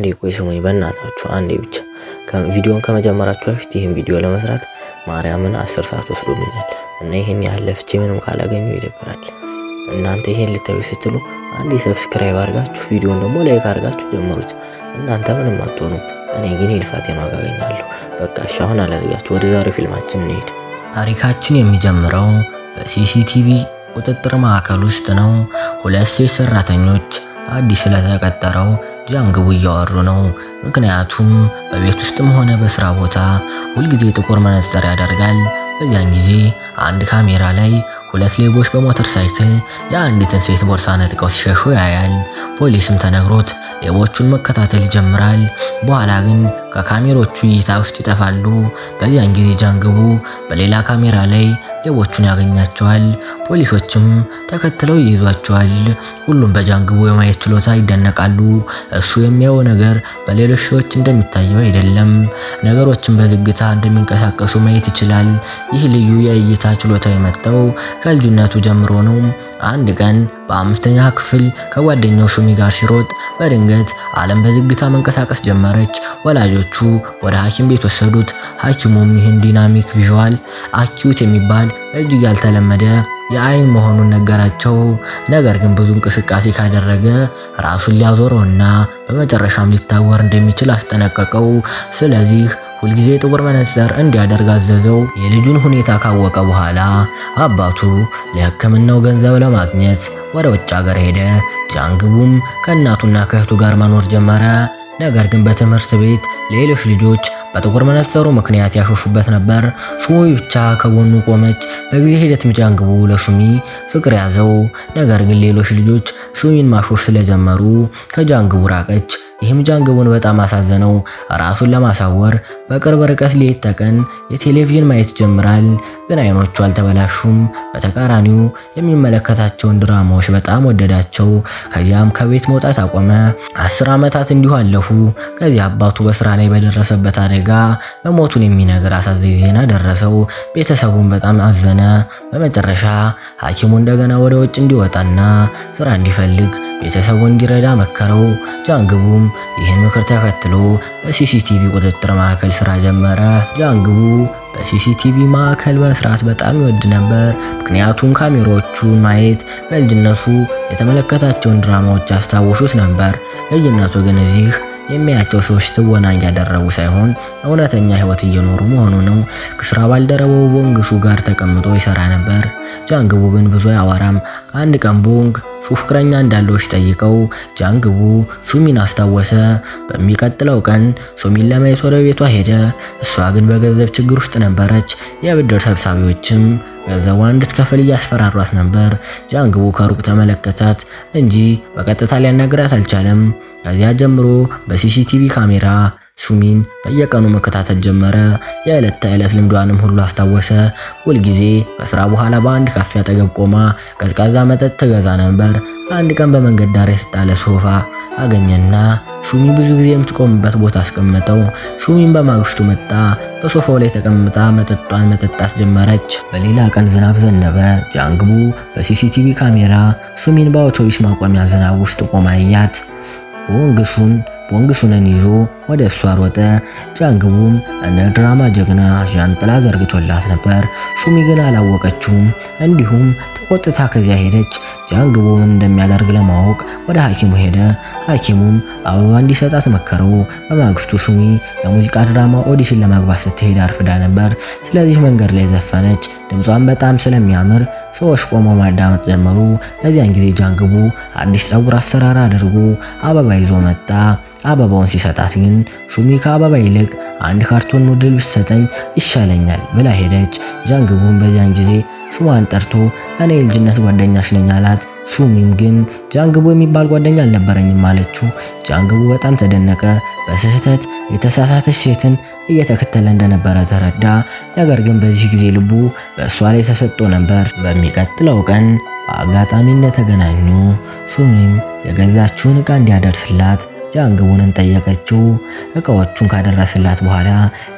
እንዴ ቆይ ስሙኝ በእናታችሁ አንዴ ብቻ ቪዲዮን ከመጀመራችሁ በፊት ይሄን ቪዲዮ ለመስራት ማርያምን 10 ሰዓት ወስዶብኛል እና ይሄን ያህል ለፍቼ ምንም ካላገኘው ይደብራል። እናንተ ይሄን ልታዩ ስትሉ አንዴ ሰብስክራይብ አድርጋችሁ ቪዲዮን ደግሞ ላይክ አድርጋችሁ ጀምሩት። እናንተ ምንም አትሆኑም፣ እኔ ግን የልፋቴን ዋጋ አገኛለሁ። በቃ እሺ አሁን አላርጋችሁ ወደ ዛሬው ፊልማችን እንሄድ። ታሪካችን የሚጀምረው በሲሲቲቪ ቁጥጥር ማዕከል ውስጥ ነው። ሁለት ሴት ሰራተኞች አዲስ ስለተቀጠረው ጃንግቡ እያወሩ ነው። ምክንያቱም በቤት ውስጥም ሆነ በስራ ቦታ ሁልጊዜ ጥቁር መነጽር ያደርጋል። በዚያን ጊዜ አንድ ካሜራ ላይ ሁለት ሌቦች በሞተር ሳይክል የአንዲትን ሴት ቦርሳ ነጥቀው ሲሸሹ ያያል። ፖሊስም ተነግሮት ሌቦቹን መከታተል ይጀምራል። በኋላ ግን ከካሜሮቹ እይታ ውስጥ ይጠፋሉ። በዚያን ጊዜ ጃንግቡ በሌላ ካሜራ ላይ ሌቦቹን ያገኛቸዋል። ፖሊሶችም ተከትለው ይይዟቸዋል። ሁሉም በጃንግቡ የማየት ችሎታ ይደነቃሉ። እሱ የሚያየው ነገር በሌሎች ሰዎች እንደሚታየው አይደለም። ነገሮችን በዝግታ እንደሚንቀሳቀሱ ማየት ይችላል። ይህ ልዩ የእይታ ችሎታ የመጣው ከልጅነቱ ጀምሮ ነው። አንድ ቀን በአምስተኛ ክፍል ከጓደኛው ሹሚ ጋር ሲሮጥ በድንገት ዓለም በዝግታ መንቀሳቀስ ጀመረች። ወላጆቹ ወደ ሐኪም ቤት ወሰዱት። ሐኪሙም ይህን ዲናሚክ ቪዥዋል አኪዩት የሚባል እጅግ ያልተለመደ የአይን መሆኑን ነገራቸው። ነገር ግን ብዙ እንቅስቃሴ ካደረገ ራሱን ሊያዞረውና በመጨረሻም ሊታወር እንደሚችል አስጠነቀቀው። ስለዚህ ሁልጊዜ ጥቁር መነጽር እንዲያደርግ አዘዘው። የልጁን ሁኔታ ካወቀ በኋላ አባቱ ለሕክምናው ገንዘብ ለማግኘት ወደ ውጭ ሀገር ሄደ። ጃንግቡም ከእናቱና ከእህቱ ጋር መኖር ጀመረ። ነገር ግን በትምህርት ቤት ሌሎች ልጆች በጥቁር መነጽሩ ምክንያት ያሾሹበት ነበር። ሱሚ ብቻ ከጎኑ ቆመች። በጊዜ ሂደትም ጃንግቡ ለሱሚ ፍቅር ያዘው። ነገር ግን ሌሎች ልጆች ሱሚን ማሾሽ ስለጀመሩ ከጃንግቡ ራቀች። ይህም ጃንግቡን በጣም አሳዘነው። ራሱን ለማሳወር በቅርብ ርቀት ሌት ተቀን የቴሌቪዥን ማየት ጀምራል። ግን አይኖቹ አልተበላሹም። በተቃራኒው የሚመለከታቸውን ድራማዎች በጣም ወደዳቸው። ከዚያም ከቤት መውጣት አቆመ። 10 ዓመታት እንዲሁ አለፉ። ከዚያ አባቱ በስራ ላይ በደረሰበት አደጋ መሞቱን የሚነግር አሳዛኝ ዜና ደረሰው። ቤተሰቡን በጣም አዘነ። በመጨረሻ ሐኪሙ እንደገና ወደ ውጭ እንዲወጣና ስራ እንዲፈልግ ቤተሰቡ እንዲረዳ መከረው። ጃንግቡም ይህን ምክር ተከትሎ በሲሲቲቪ ቁጥጥር ማዕከል ስራ ጀመረ። ጃንግቡ በሲሲቲቪ ማዕከል መስራት በጣም ይወድ ነበር። ምክንያቱም ካሜራዎቹን ማየት በልጅነቱ የተመለከታቸውን ድራማዎች ያስታውሱት ነበር። ልጅነቱ ግን እዚህ የሚያያቸው ሰዎች ትወና እያደረጉ ሳይሆን እውነተኛ ህይወት እየኖሩ መሆኑ ነው። ከስራ ባልደረባው ቦንግሱ ጋር ተቀምጦ ይሰራ ነበር። ጃንግቡ ግን ብዙ አያወራም። አንድ ቀን ቦንግ ፍቅረኛ እንዳለው ጠይቀው ጃንግቡ ሱሚን አስታወሰ። በሚቀጥለው ቀን ሱሚን ለማየት ወደ ቤቷ ሄደ። እሷ ግን በገንዘብ ችግር ውስጥ ነበረች። የብድር ሰብሳቢዎችም ገንዘቧን እንድትከፍል እያስፈራሯት ነበር። ጃንግቡ ከሩቅ ተመለከታት እንጂ በቀጥታ ሊያናግራት አልቻለም። ከዚያ ጀምሮ በሲሲቲቪ ካሜራ ሱሚን በየቀኑ መከታተል ጀመረ። የዕለት ተዕለት ልምዷንም ሁሉ አስታወሰ። ሁልጊዜ ከስራ በኋላ በአንድ ካፌ አጠገብ ቆማ ቀዝቃዛ መጠጥ ትገዛ ነበር። አንድ ቀን በመንገድ ዳር የተጣለ ሶፋ አገኘና ሱሚ ብዙ ጊዜ የምትቆምበት ቦታ አስቀመጠው። ሱሚን በማግስቱ መጣ። በሶፋው ላይ ተቀምጣ መጠጧን መጠጣት ጀመረች። በሌላ ቀን ዝናብ ዘነበ። ጃንግቡ በሲሲቲቪ ካሜራ ሱሚን በአውቶቡስ ማቆሚያ ዝናብ ውስጥ ቆማ አያት። ቦንግሱንን ይዞ ወደ እሷ ሮጠ። ጃንግቡም እንደ ድራማ ጀግና ዣንጥላ ዘርግቶላት ነበር። ሱሚ ግን አላወቀችውም። እንዲሁም ተቆጥታ ከዚያ ሄደች። ጃንግቡ ምን እንደሚያደርግ ለማወቅ ወደ ሐኪሙ ሄደ። ሐኪሙም አበባ እንዲሰጣት መከረው። በማግስቱ ሱሚ ለሙዚቃ ድራማ ኦዲሽን ለማግባት ስትሄድ አርፍዳ ነበር። ስለዚህ መንገድ ላይ ዘፈነች። ድምጿን በጣም ስለሚያምር ሰዎች ቆመው ማዳመጥ ጀመሩ። በዚያን ጊዜ ጃንግቡ አዲስ ፀጉር አሰራር አድርጎ አበባ ይዞ መጣ። አበባውን ሲሰጣት ግን ሱሚ ከአበባ ይልቅ አንድ ካርቶን ኑድል ብትሰጠኝ ይሻለኛል ብላ ሄደች። ጃንግቡም በዚያን ጊዜ ሱማን ጠርቶ እኔ የልጅነት ጓደኛሽ ነኝ አላት። ሱሚም ግን ጃንግቡ የሚባል ጓደኛ አልነበረኝም አለችው። ጃንግቡ በጣም ተደነቀ። በስህተት የተሳሳተች ሴትን እየተከተለ እንደነበረ ተረዳ። ነገር ግን በዚህ ጊዜ ልቡ በእሷ ላይ ተሰጥቶ ነበር። በሚቀጥለው ቀን በአጋጣሚ እንደተገናኙ ሱሚም የገዛችውን ዕቃ እንዲያደርስላት ጃንግቡንን ጠየቀችው። ዕቃዎቹን ካደረስላት በኋላ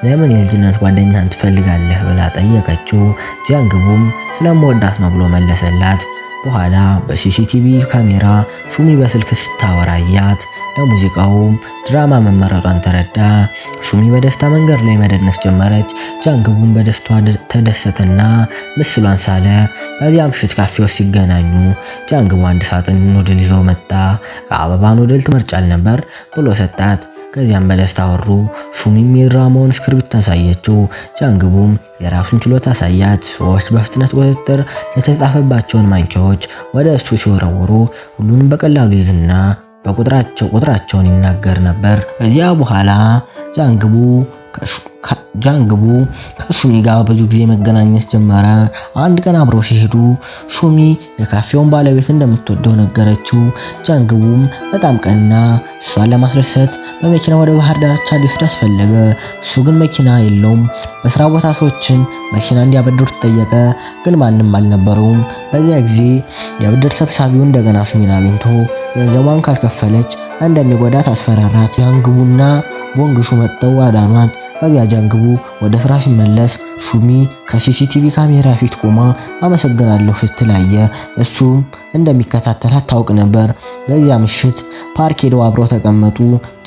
ለምን የልጅነት ጓደኛን ትፈልጋለህ ብላ ጠየቀችው። ጃንግቡም ስለምወዳት ነው ብሎ መለሰላት። በኋላ በሲሲቲቪ ካሜራ ሱሚ በስልክ ስታወራያት ለሙዚቃውም ድራማ መመረጧን ተረዳ። ሱሚ በደስታ መንገድ ላይ መደነስ ጀመረች። ጃንግቡም በደስቷ ተደሰተና ምስሏን ሳለ። በዚያ ምሽት ካፌ ውስጥ ሲገናኙ ጃንግቡ አንድ ሳጥን ኑድል ይዞ መጣ። ከአበባ ኑድል ትመርጫል ነበር ብሎ ሰጣት። ከዚያም በደስታ አወሩ። ሱሚም የድራማውን ስክሪፕት አሳየችው። ጃንግቡም የራሱን ችሎታ አሳያት። ሰዎች በፍጥነት ቁጥጥር የተጻፈባቸውን ማንኪያዎች ወደ እሱ ሲወረውሩ ሁሉንም በቀላሉ ይዝና ቁጥራቸውን ይናገር ነበር። ከዚያ በኋላ ጃንግቡ ከሱሚ ጋር ብዙ ጊዜ መገናኘት ጀመረ። አንድ ቀን አብረው ሲሄዱ ሱሚ የካፌውን ባለቤት እንደምትወደው ነገረችው። ጃንግቡም በጣም ቀና። እሷን ለማስደሰት በመኪና ወደ ባህር ዳርቻ ሊወስድ አስፈለገ። እሱ ግን መኪና የለውም። በስራ ቦታ ሰዎችን መኪና እንዲያበድሩት ጠየቀ፣ ግን ማንም አልነበረውም። በዚያ ጊዜ የብድር ሰብሳቢው እንደገና ሱሚን አግኝቶ ገንዘቧን ካልከፈለች እንደሚጎዳት አስፈራራት። ጃንግቡና ቦንግሹ መጥተው አዳኗት። ከዚያ ጃንግቡ ወደ ስራ ሲመለስ ሱሚ ከሲሲቲቪ ካሜራ ፊት ቆማ አመሰግናለሁ ስትል አየ። እሱም እንደሚከታተላት ታውቅ ነበር። በዚያ ምሽት ፓርክ ሄደው አብረው ተቀመጡ።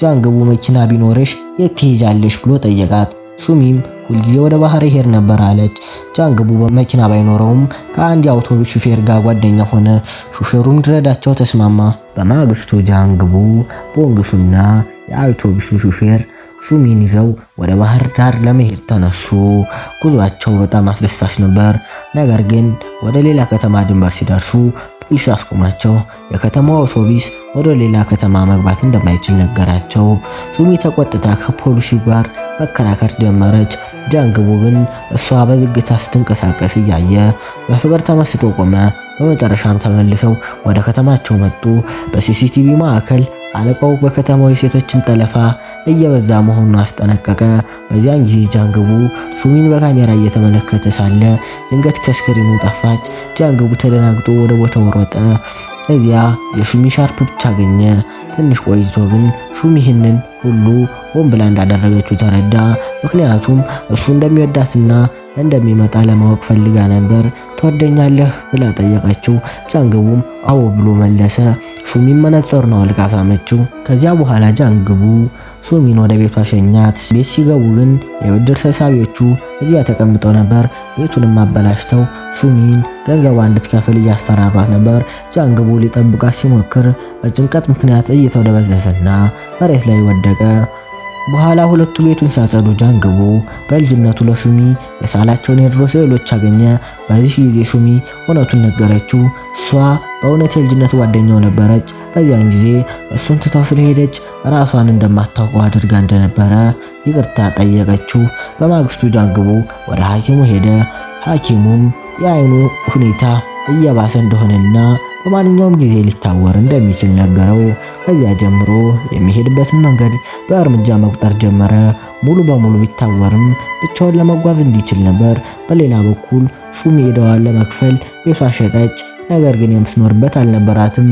ጃንግቡ መኪና ቢኖርሽ የት ትሄጃለሽ ብሎ ጠየቃት። ሱሚም ሁልጊዜ ወደ ባህር ይሄድ ነበር አለች። ጃንግቡ በመኪና ባይኖረውም ከአንድ የአውቶቡስ ሹፌር ጋር ጓደኛ ሆነ። ሹፌሩም ሊረዳቸው ተስማማ። በማግስቱ ጃንግቡ ቦንግሹና የአውቶቡሱ ሹፌር ሱሚን ይዘው ወደ ባህር ዳር ለመሄድ ተነሱ። ጉዟቸው በጣም አስደሳች ነበር። ነገር ግን ወደ ሌላ ከተማ ድንበር ሲደርሱ ፖሊስ አስቆማቸው። የከተማው አውቶቡስ ወደ ሌላ ከተማ መግባት እንደማይችል ነገራቸው። ሱሚ ተቆጥታ ከፖሊሱ ጋር መከራከር ጀመረች። ጃንግቡ ግን እሷ በዝግታ ስትንቀሳቀስ እያየ በፍቅር ተመስጦ ቆመ። በመጨረሻም ተመልሰው ወደ ከተማቸው መጡ። በሲሲቲቪ ማዕከል አለቃው በከተማው የሴቶችን ጠለፋ እየበዛ መሆኑን አስጠነቀቀ። በዚያን ጊዜ ጃንግቡ ሱሚን በካሜራ እየተመለከተ ሳለ ድንገት ከስክሪኑ ጠፋች። ጃንግቡ ተደናግጦ ወደ ቦታው ሮጠ። እዚያ የሱሚ ሻርፕ ብቻ አገኘ። ትንሽ ቆይቶ ግን ሱሚ ይህንን ሁሉ ሆን ብላ እንዳደረገችው ተረዳ። ምክንያቱም እሱ እንደሚወዳትና እንደሚመጣ ለማወቅ ፈልጋ ነበር። ትወደኛለህ ብላ ጠየቀችው። ጃንግቡም አዎ ብሎ መለሰ። ሱሚን መነጽሩን አውልቃ ሳመችው። ከዚያ በኋላ ጃንግቡ ሱሚን ወደ ቤቷ ሸኛት። ቤት ሲገቡ ግን የብድር ሰብሳቢዎቹ እዚያ ተቀምጠው ነበር። ቤቱንም አበላሽተው ሱሚን ገንዘቧ እንድትከፍል እያስፈራሯት ነበር። ጃንግቡ ሊጠብቃት ሲሞክር በጭንቀት ምክንያት እይታው ደበዘዘና መሬት ላይ ወደቀ። በኋላ ሁለቱ ቤቱን ሲያጸዱ ጃንግቡ በልጅነቱ ለሱሚ የሳላቸውን የድሮ ስዕሎች አገኘ። በዚህ ጊዜ ሱሚ እውነቱን ነገረችው። እሷ በእውነት የልጅነት ጓደኛው ነበረች። በዚያን ጊዜ እሱን ትታው ስለሄደች ራሷን እንደማታውቀው አድርጋ እንደነበረ ይቅርታ ጠየቀችው። በማግስቱ ጃንግቡ ወደ ሐኪሙ ሄደ። ሐኪሙም የአይኑ ሁኔታ እየባሰ እንደሆነና በማንኛውም ጊዜ ሊታወር እንደሚችል ነገረው። ከዚያ ጀምሮ የሚሄድበትን መንገድ በእርምጃ መቁጠር ጀመረ። ሙሉ በሙሉ ቢታወርም ብቻውን ለመጓዝ እንዲችል ነበር። በሌላ በኩል ሱሚ ዕዳዋን ለመክፈል ቤቷ ሸጠች። ነገር ግን የምትኖርበት አልነበራትም።